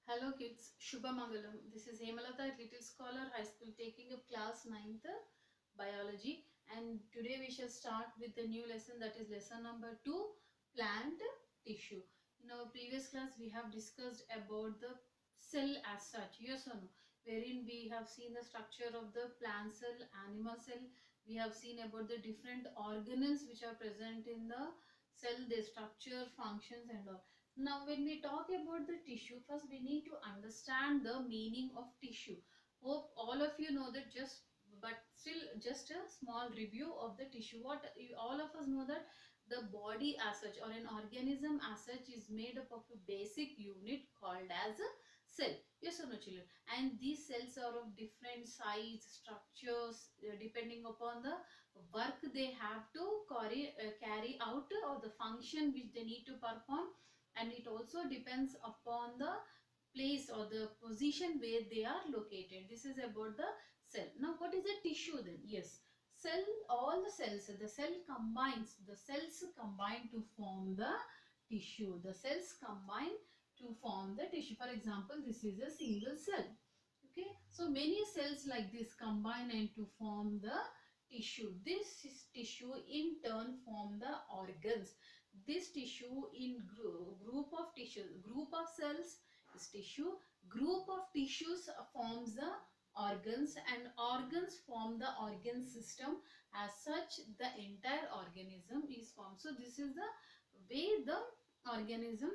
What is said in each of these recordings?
Hello kids, Shubhamangalam. This is Hemalata at Little Scholar High School taking up class 9th biology, and today we shall start with the new lesson, that is lesson number 2, plant tissue. In our previous class we have discussed about the cell as such, yes or no, wherein we have seen the structure of the plant cell, animal cell. We have seen about the different organelles which are present in the cell, their structure, functions and all. Now, when we talk about the tissue, first we need to understand the meaning of tissue. Hope all of you know that, but still just a small review of the tissue. What all of us know that the body as such or an organism as such is made up of a basic unit called as a cell. Yes or no, children? And these cells are of different size, structures, depending upon the work they have to carry out or the function which they need to perform, and it also depends upon the place or the position where they are located. This is about the cell. Now what is a tissue then? Yes, cell, all the cells combine to form the tissue. The cells combine to form the tissue. For example, this is a single cell. Okay, so many cells like this combine and to form the tissue. Tissue in turn form the organs. This tissue in group of tissues, group of cells is tissue, group of tissues forms the organs, and organs form the organ system. As such, the entire organism is formed. So this is the way the organism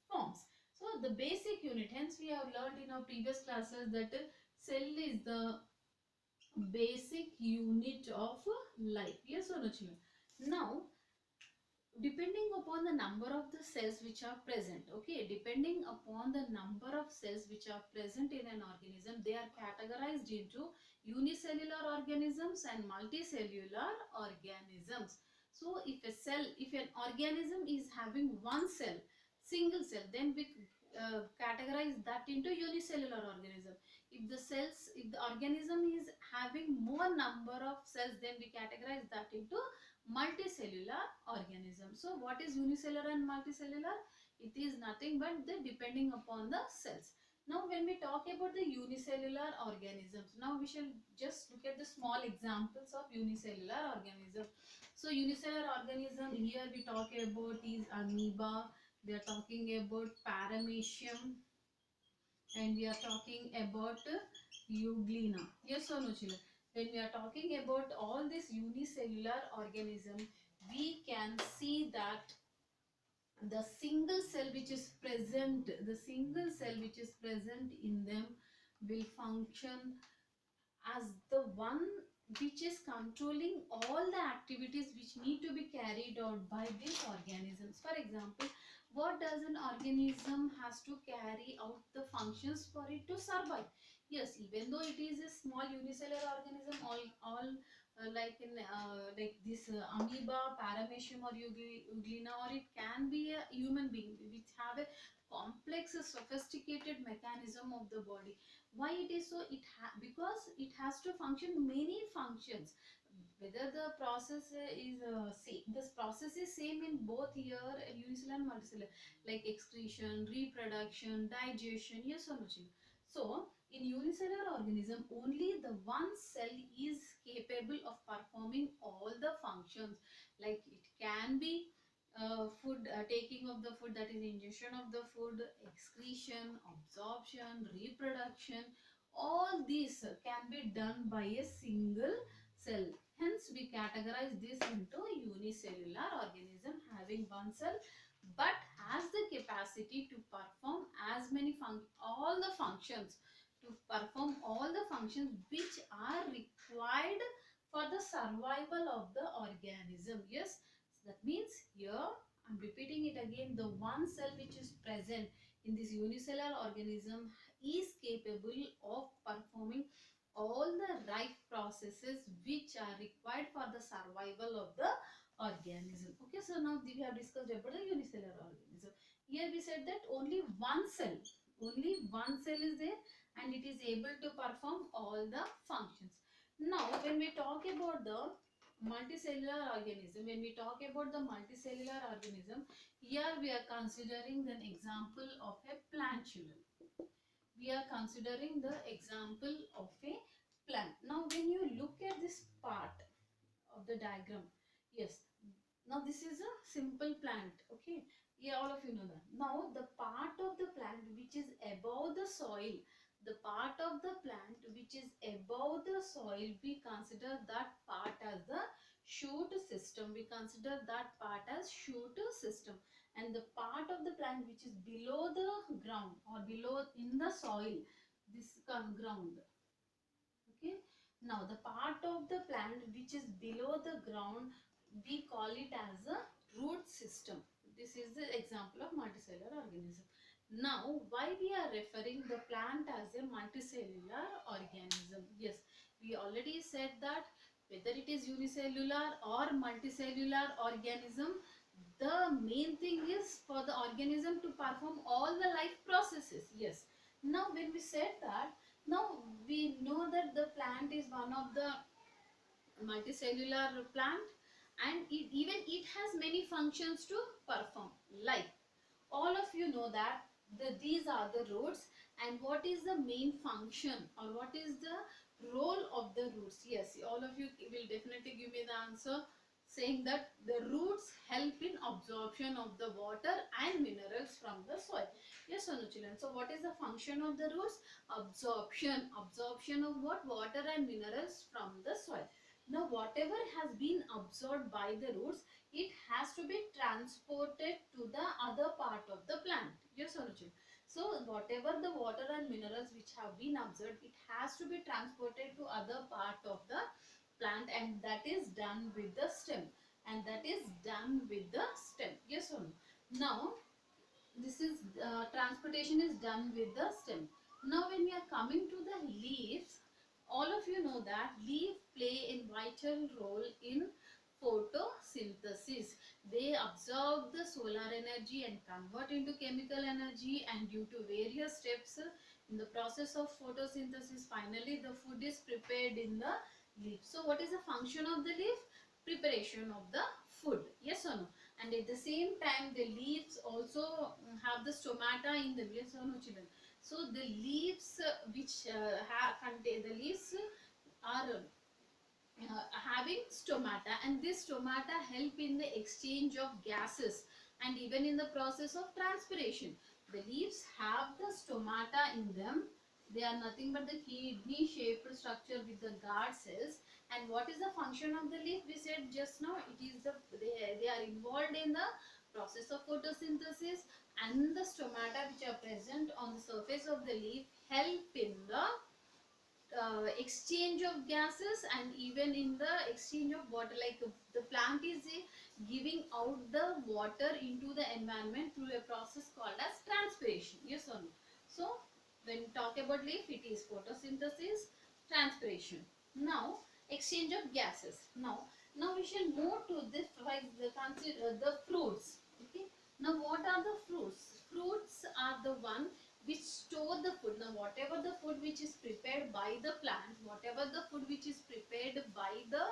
forms. So the basic unit, hence we have learned in our previous classes that cell is the basic unit of life. Yes or no, children? Now, depending upon the number of the cells which are present, okay, depending upon the number of cells which are present in an organism, they are categorized into unicellular organisms and multicellular organisms. So if an organism is having one cell, single cell, then we categorize that into unicellular organism. If the organism is having more number of cells, then we categorize that into multicellular organism. So what is unicellular and multicellular? It is nothing but the depending upon the cells. Now when we talk about the unicellular organisms, now we shall just look at the small examples of unicellular organism. So unicellular organism, here we talk about is amoeba, we are talking about paramecium, and we are talking about euglena. Yes or no, children? When we are talking about all this unicellular organism, we can see that the single cell which is present, in them will function as the one which is controlling all the activities which need to be carried out by these organisms. For example, what does an organism has to carry out the functions for it to survive? Yes, even though it is a small unicellular organism, like this amoeba, paramecium or euglena, or it can be a human being which have a complex, sophisticated mechanism of the body. Why it is so? Because it has to function many functions. Whether the process is same, this process is same in both here unicellular and multicellular, like excretion, reproduction, digestion. Yes or no, children? So in unicellular organism, only the one cell is capable of performing all the functions. Like it can be food, taking of the food, that is ingestion of the food, excretion, absorption, reproduction, all these can be done by a single cell. Hence we categorize this into unicellular organism having one cell but has the capacity to perform as many all the functions, to perform all the functions which are required for the survival of the organism. Yes, so that means here I'm repeating it again, the one cell which is present in this unicellular organism is capable of performing all the right processes which are required for the survival of the organism. Okay, so now we have discussed about the unicellular organism. Here we said that only one cell is there and it is able to perform all the functions. Now when we talk about the multicellular organism, here we are considering an example of a plant, children. we are considering the example of a plant. Now when you look at this part of the diagram, yes, now this is a simple plant, okay, yeah, all of you know that. Now the part of the plant which is above the soil, the part of the plant which is above the soil, we consider that part as the shoot system. We consider that part as shoot system. And the part of the plant which is below the ground or below in the soil, this ground, okay. Now the part of the plant which is below the ground, we call it as a root system. This is the example of multicellular organism. Now why we are referring the plant as a multicellular organism? Yes, we already said that whether it is unicellular or multicellular organism, the main thing is for the organism to perform all the life processes. Yes, now when we said that, now we know that the plant is one of the multicellular plant, and even it has many functions to perform. Like all of you know that these are the roots, and what is the main function or what is the role of the roots? Yes, all of you will definitely give me the answer saying that the roots help in absorption of the water and minerals from the soil. Yes or no, children? So what is the function of the roots? Absorption of what? Water and minerals from the soil. Now whatever has been absorbed by the roots, it has to be transported to the other part of the plant. Yes or no, children? So whatever the water and minerals which have been absorbed, it has to be transported to other part of the plant, and that is done with the stem. And that is done with the stem. Yes or no? Now this is transportation is done with the stem. Now when we are coming to the leaves, all of you know that leaf play a vital role in photosynthesis. They absorb the solar energy and convert into chemical energy, and due to various steps in the process of photosynthesis, finally the food is prepared in the leaf. So what is the function of the leaf? Preparation of the food. Yes or no? And at the same time the leaves also have the stomata in them. Yes or no, children? So the leaves which contain the leaves are having stomata, and this stomata help in the exchange of gases and even in the process of transpiration. The leaves have the stomata in them. They are nothing but the kidney shaped structure with the guard cells. And what is the function of the leaf? We said just now, it is they are involved in the process of photosynthesis, and the stomata which are present on the surface of the leaf help in the exchange of gases and even in the exchange of water. Like the plant is giving out the water into the environment through a process called as transpiration. Yes or no? So when we talk about leaf, it is photosynthesis, transpiration. Now exchange of gases. Now we shall move to this, like the fruits. Okay, now what are the fruits? Fruits are the one which store the food. Now whatever the food which is prepared by the plant, whatever the food which is prepared by the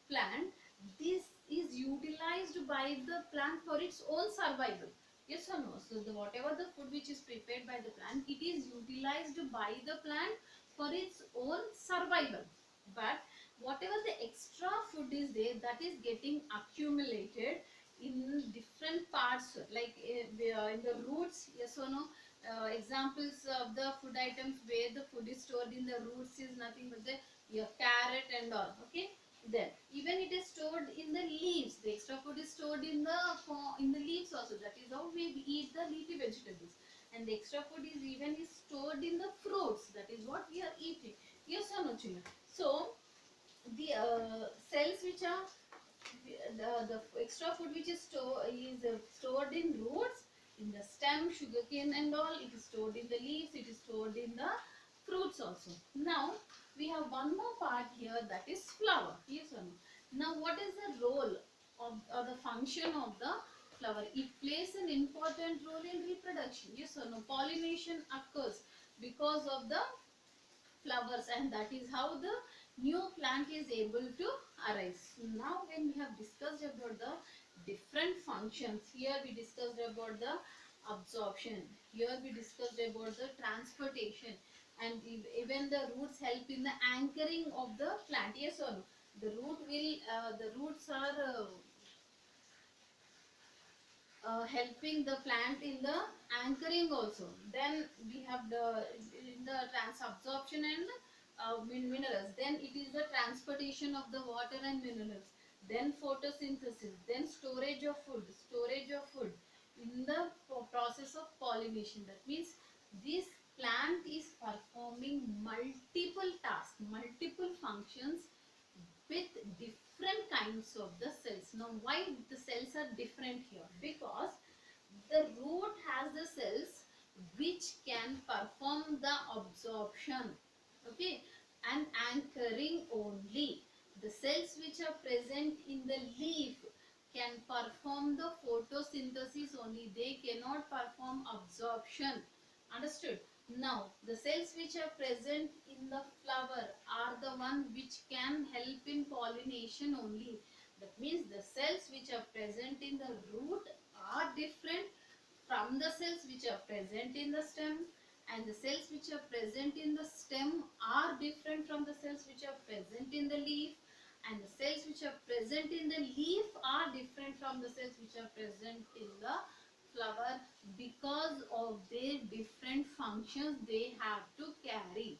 plant, this is utilized by the plant for its own survival. Yes or no? So whatever the food which is prepared by the plant, it is utilized by the plant for its own survival. But whatever the extra food is there, that is getting accumulated in different parts, like in the roots. Yes or no? Examples of the food items where the food is stored in the roots is nothing but the your carrot and all. Okay, then even it is stored in the leaves. The extra food is stored in the leaves also. That is how we eat the leafy vegetables. And the extra food is stored in the fruits. That is what we are eating. Yes or no, children? So the cells which are the extra food which is stored in roots, in the stem, sugarcane and all, it is stored in the leaves, it is stored in the fruits also. Now we have one more part here, that is flower. Yes or no? Now what is the role of or the function of the flower? It plays an important role in reproduction. Yes or no? Pollination occurs because of the flowers, and that is how the new plant is able to arise. Now when we have discussed about the different functions, here we discussed about the absorption. Here we discussed about the transportation, and even the roots help in the anchoring of the plant. Yes or no? The roots are helping the plant in the anchoring also. Then we have the in the trans absorption and minerals. Then it is the transportation of the water and minerals. Then photosynthesis. Then storage of food in the process of pollination. That means this plant is performing multiple tasks, multiple functions with different kinds of the cells. Now why the cells are different here? Because the root has the cells which can perform the absorption, okay, and anchoring only. The cells which are present in the leaf can perform the photosynthesis only, they cannot perform absorption. Understood? Now the cells which are present in the flower are the one which can help in pollination only. That means the cells which are present in the root are different from the cells which are present in the stem, and the cells which are present in the stem are different from the cells which are present in the leaf, and the cells which are present in the leaf are different from the cells which are present in the flower, because of their different functions they have to carry.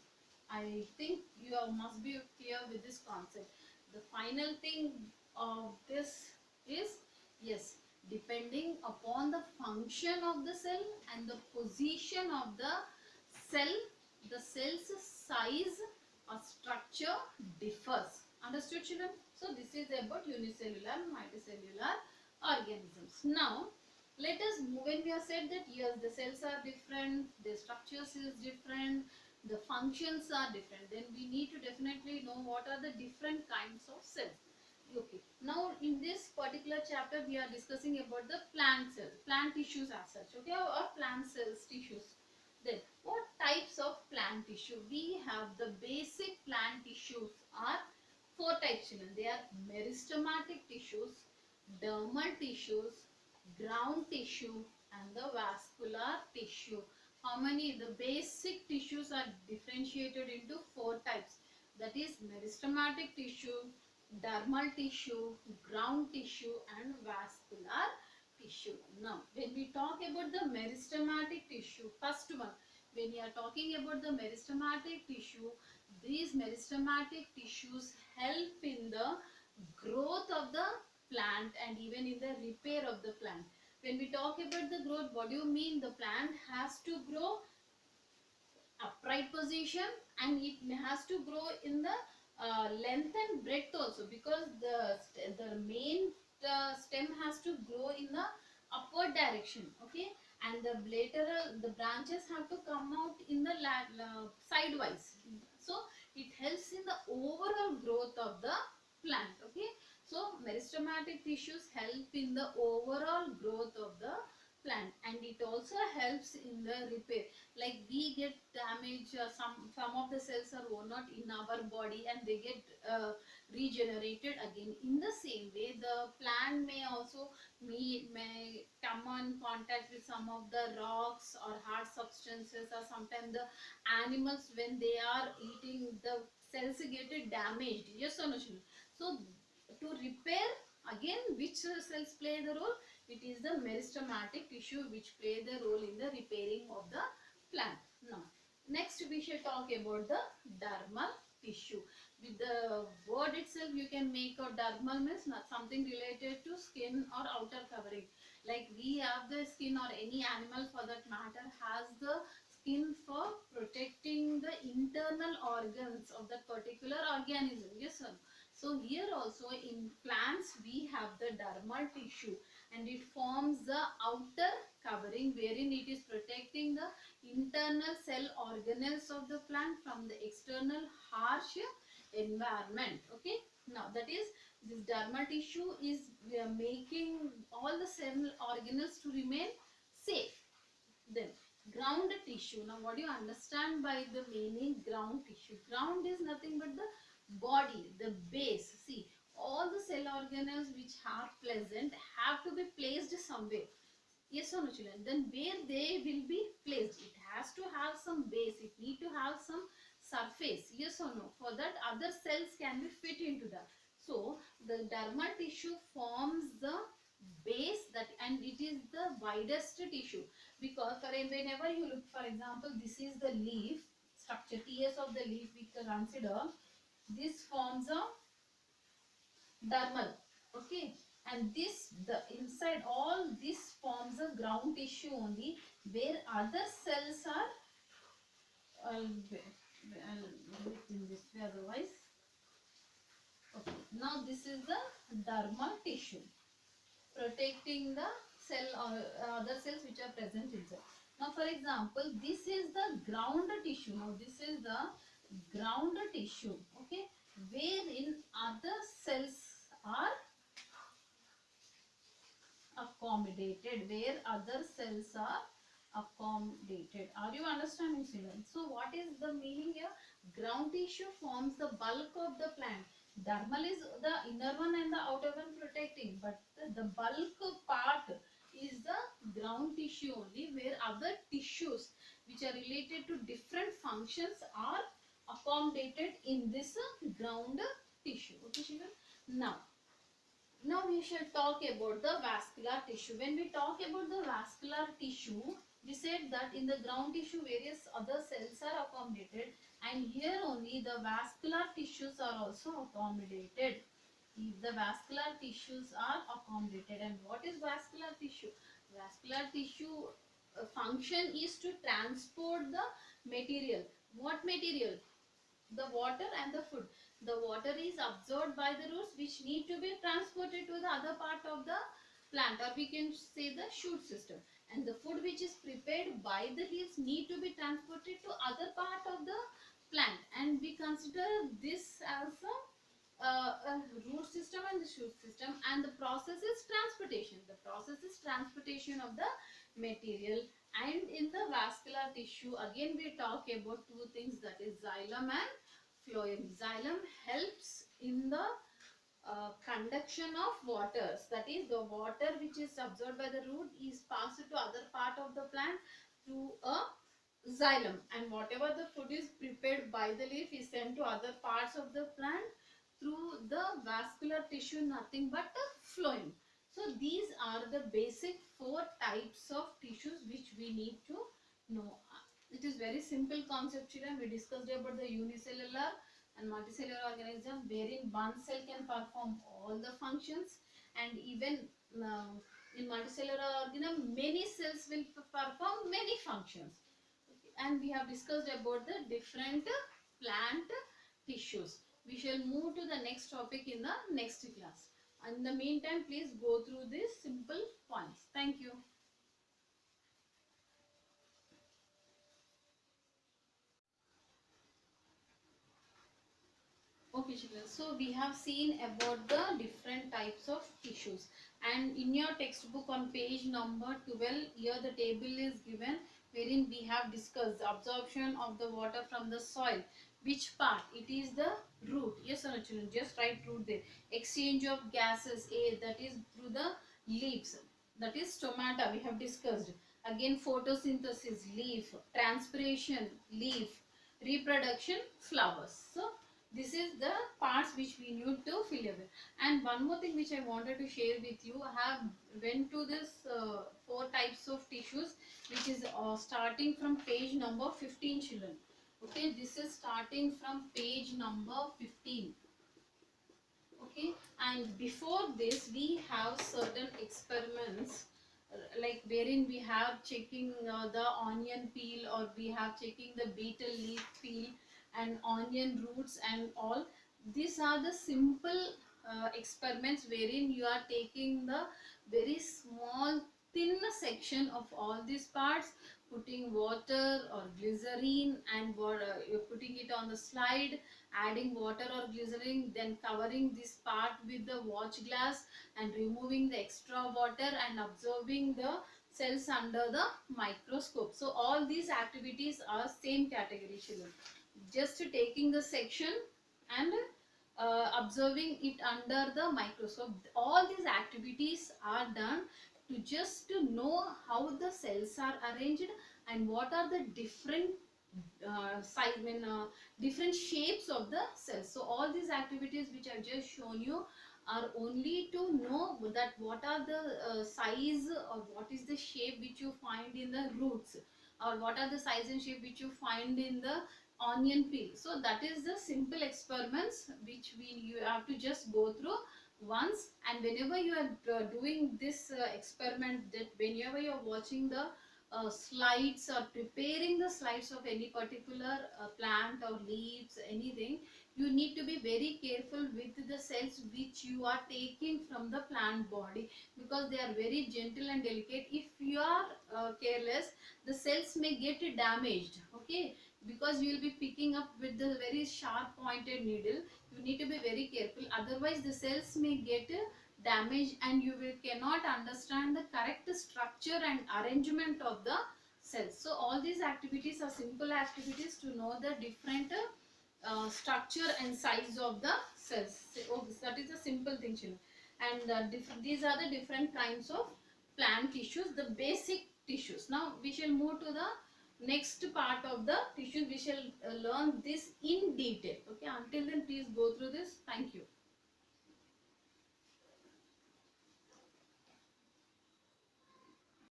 I think you must be clear with this concept. The final thing of this is, yes, depending upon the function of the cell and the position of the cell, the cell's size or structure differs. Understood, children? So this is about unicellular and multicellular organisms. Now let us move. When we have said that yes, the cells are different, their structures is different, the functions are different, then we need to definitely know what are the different kinds of cells. Okay, now in this particular chapter we are discussing about the plant cells, plant tissues as such, okay, or plant cells tissues. Then what types of plant tissue? We have the basic plant tissues are four types, children. They are meristematic tissues, dermal tissues, ground tissue, and the vascular tissue. How many? The basic tissues are differentiated into four types. That is meristematic tissue, dermal tissue, ground tissue, and vascular tissue. Now, when we talk about the meristematic tissue, first one, when we are talking about the meristematic tissue, these meristematic tissues help in the growth of the plant and even in the repair of the plant. When we talk about the growth, what do you mean? The plant has to grow upright position, and it has to grow in the length and breadth also, because the main stem has to grow in the upward direction, okay, and the lateral, the branches have to come out in the sidewise. So it helps in the overall growth of the plant, okay. So meristematic tissues help in the overall growth of the plant, and it also helps in the repair. Like we get damage, some of the cells are worn out in our body and they get regenerated again. In the same way, the plant may also may come on contact with some of the rocks or hard substances, or sometimes the animals, when they are eating, the cells get damaged. Yes or no, children? So to repair, again, which cells play the role? It is the meristematic tissue which play the role in the repairing of the plant. Now, next we shall talk about the dermal tissue. With the word itself, you can make a dermal means not something related to skin or outer covering. Like we have the skin, or any animal for that matter has the skin for protecting the internal organs of that particular organism. Yes, sir. So here also in plants we have the dermal tissue, and it forms the outer covering wherein it is protecting the internal cell organelles of the plant from the external harsh environment. Okay, now that is, this dermal tissue is making all the cell organelles to remain safe. Then ground tissue. Now what do you understand by the meaning ground tissue? Ground is nothing but the body, the base. See, all the cell organelles which are present have to be placed somewhere. Yes or no, children? Then where they will be placed? It has to have some base. It need to have some surface. Yes or no? For that, other cells can be fit into that. So the dermal tissue forms the base, that, and it is the widest tissue, because for whenever you look, for example, this is the leaf structure, TS of the leaf we can consider. This forms a dermal, okay, and this, the inside, all this forms a ground tissue only, where other cells are, I'll do it in this way, otherwise, okay. Now this is the dermal tissue protecting the cell or other cells which are present inside. Now for example, this is the ground tissue. Now this is the ground tissue, okay, wherein other cells are accommodated, where other cells are accommodated. Are you understanding, children? So what is the meaning here? Ground tissue forms the bulk of the plant. Dermal is the inner one and the outer one protecting, but the bulk part is the ground tissue only, where other tissues which are related to different functions are accommodated in this ground tissue. Okay, children? Now we shall talk about the vascular tissue. When we talk about the vascular tissue, we said that in the ground tissue various other cells are accommodated, and here only the vascular tissues are also accommodated. If the vascular tissues are accommodated. And what is vascular tissue? Vascular tissue function is to transport the material. What material? The water and the food. The water is absorbed by the roots, which need to be transported to the other part of the plant, or we can say the shoot system, and the food which is prepared by the leaves need to be transported to other part of the plant, and we consider this as a root system and the shoot system. And the process is transportation. The process is transportation of the material. And in the vascular tissue, again we talk about two things, that is xylem and phloem. Xylem helps in the conduction of waters, that is the water which is absorbed by the root is passed to other part of the plant through a xylem, and whatever the food is prepared by the leaf is sent to other parts of the plant through the vascular tissue, nothing but the phloem. So these are the basic four types of tissues which we need to know. It is very simple concept, children. We discussed about the unicellular and multicellular organism, wherein one cell can perform all the functions, and even in multicellular organism many cells will perform many functions. Okay. And we have discussed about the different plant tissues. We shall move to the next topic in the next class. In the meantime, please go through these simple points. Thank you. Okay, children. So we have seen about the different types of tissues, and in your textbook on page number 12, here the table is given, wherein we have discussed the absorption of the water from the soil. Which part? It is the root. Yes or no, children? Just write root there. Exchange of gases, air, that is through the leaves. That is stomata, we have discussed. Again, photosynthesis, leaf. Transpiration, leaf. Reproduction, flowers. So this is the parts which we need to fill in. And one more thing which I wanted to share with you, I have went to this four types of tissues, which is starting from page number 15, children. Okay, this is starting from page number 15. Okay, and before this we have certain experiments, like wherein we have checking the onion peel, or we have checking the beetle leaf peel and onion roots and all. These are the simple experiments wherein you are taking the very small thin section of all these parts, putting water or glycerine, and you're putting it on the slide, adding water or glycerine, then covering this part with the watch glass and removing the extra water and observing the cells under the microscope. So all these activities are same category, children. Just taking the section and observing it under the microscope. All these activities are done to just to know how the cells are arranged and what are the different different shapes of the cells. So all these activities which I've just shown you are only to know that what are the size or what is the shape which you find in the roots, or what are the size and shape which you find in the onion peel. So that is the simple experiments which you have to just go through once. And whenever you are doing this experiment, that whenever you are watching the slides or preparing the slides of any particular plant or leaves, anything, you need to be very careful with the cells which you are taking from the plant body, because they are very gentle and delicate. If you are careless, the cells may get damaged, okay, because you will be picking up with the very sharp pointed needle. You need to be very careful, otherwise the cells may get damaged and you will cannot understand the correct structure and arrangement of the cells. So all these activities are simple activities to know the different structure and size of the cells. So, that is a simple thing, children. And these are the different kinds of plant tissues, the basic tissues. Now we shall move to the next part of the tissues. We shall learn this in detail. Okay, until then please go through this. Thank you.